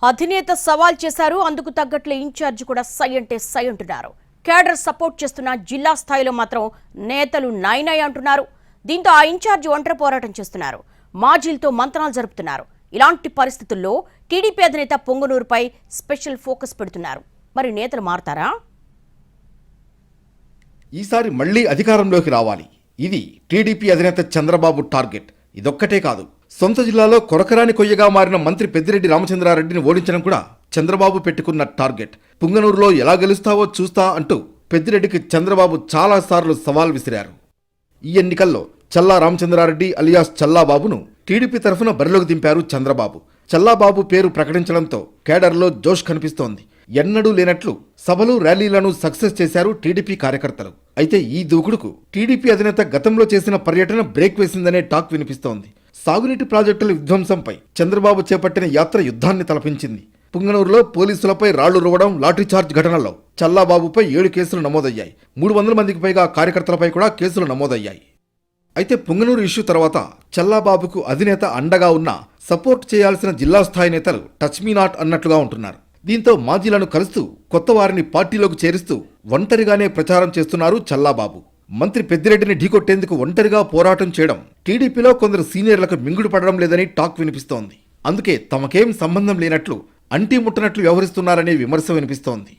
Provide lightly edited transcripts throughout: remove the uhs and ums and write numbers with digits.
అధినేత సవాల్ చేశారు. అందుకు తగ్గట్లే ఇన్ఛార్జ్ కూడా సై అంటే సై అంటున్నారు. కేడర్ సపోర్ట్ చేస్తున్న జిల్లా స్థాయిలో మాత్రం నేతలు నైనాయ్ అంటున్నారు. దీంతో ఆ ఇన్ఛార్జ్ ఒంటరి పోరాటం చేస్తున్నారు. మాజీలతో మంత్రాలు జరుపుతున్నారు. ఇలాంటి పరిస్థితుల్లో టీడీపీ అధినేత పొంగనూరుపై స్పెషల్ ఫోకస్ పెడుతున్నారు. మరి నేతలు మారతారా? ఈసారి మళ్లీ అధికారంలోకి రావాలి. ఇది టీడీపీ అధినేత చంద్రబాబు టార్గెట్. ఇదొక్కటే కాదు, సొంత జిల్లాలో కొరకరాని కొయ్యగా మారిన మంత్రి పెద్దిరెడ్డి రామచంద్రారెడ్డిని ఓడించడం కూడా చంద్రబాబు పెట్టుకున్న టార్గెట్. పుంగనూరులో ఎలా గెలుస్తావో చూస్తా అంటూ పెద్దిరెడ్డికి చంద్రబాబు చాలాసార్లు సవాల్ విసిరారు. ఈ ఎన్నికల్లో చల్లా రామచంద్రారెడ్డి అలియాస్ చల్లాబాబును టీడీపీ తరఫున బరిలోకి దింపారు చంద్రబాబు. చల్లాబాబు పేరు ప్రకటించడంతో కేడర్లో జోష్ కనిపిస్తోంది. ఎన్నడూ లేనట్లు సభలు ర్యాలీలను సక్సెస్ చేశారు టీడీపీ కార్యకర్తలు. అయితే ఈ దూకుడుకు టీడీపీ అధినేత గతంలో చేసిన పర్యటన బ్రేక్ వేసిందనే టాక్ వినిపిస్తోంది. సాగునీటి ప్రాజెక్టుల విధ్వంసంపై చంద్రబాబు చేపట్టిన యాత్ర యుద్ధాన్ని తలపించింది. పుంగనూరులో పోలీసులపై రాళ్లు రువ్వడం, లాఠీచార్జ్ ఘటనలో చల్లాబాబుపై 7 కేసులు నమోదయ్యాయి. 300 మందికి పైగా కార్యకర్తలపై కూడా కేసులు నమోదయ్యాయి. అయితే పుంగనూరు ఇష్యూ తర్వాత చల్లాబాబుకు అధినేత అండగా ఉన్నా సపోర్ట్ చేయాల్సిన జిల్లా స్థాయి నేతలు టచ్ మీ నాట్ అన్నట్లుగా ఉంటున్నారు. దీంతో మాజీలను కలుస్తూ కొత్త వారిని పార్టీలోకి చేరుస్తూ ఒంటరిగానే ప్రచారం చేస్తున్నారు చల్లాబాబు. మంత్రి పెద్దిరెడ్డిని ఢీకొట్టేందుకు ఒంటరిగా పోరాటం చేయడం టీడీపీలో కొందరు సీనియర్లకు మింగుడు పడడం లేదని టాక్ వినిపిస్తోంది. అందుకే తమకేం సంబంధం లేనట్లు, అంటీ ముట్టనట్లు వ్యవహరిస్తున్నారనే విమర్శ వినిపిస్తోంది.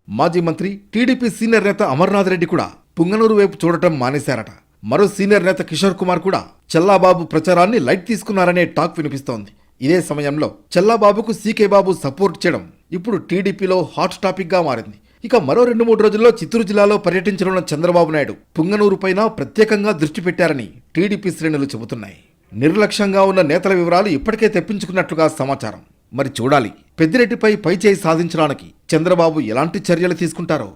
మాజీ మంత్రి టీడీపీ సీనియర్ నేత అమర్నాథ్ రెడ్డి కూడా పుంగనూరు వైపు చూడటం మానేశారట. మరో సీనియర్ నేత కిషోర్ కుమార్ కూడా చల్లాబాబు ప్రచారాన్ని లైట్ తీసుకున్నారనే టాక్ వినిపిస్తోంది. ఇదే సమయంలో చల్లాబాబుకు సీకే బాబు సపోర్ట్ చేయడం ఇప్పుడు టీడీపీలో హాట్ టాపిక్ గా మారింది. ఇక మరో 2-3 రోజుల్లో చిత్తూరు జిల్లాలో పర్యటించనున్న చంద్రబాబు నాయుడు పుంగనూరు పైన ప్రత్యేకంగా దృష్టి పెట్టారని టీడీపీ శ్రేణులు చెబుతున్నాయి. నిర్లక్ష్యంగా ఉన్న నేతల వివరాలు ఇప్పటికే తెప్పించుకున్నట్లుగా సమాచారం. మరి చూడాలి, పెద్దిరెడ్డిపై పైచేయి సాధించడానికి చంద్రబాబు ఎలాంటి చర్యలు తీసుకుంటారో.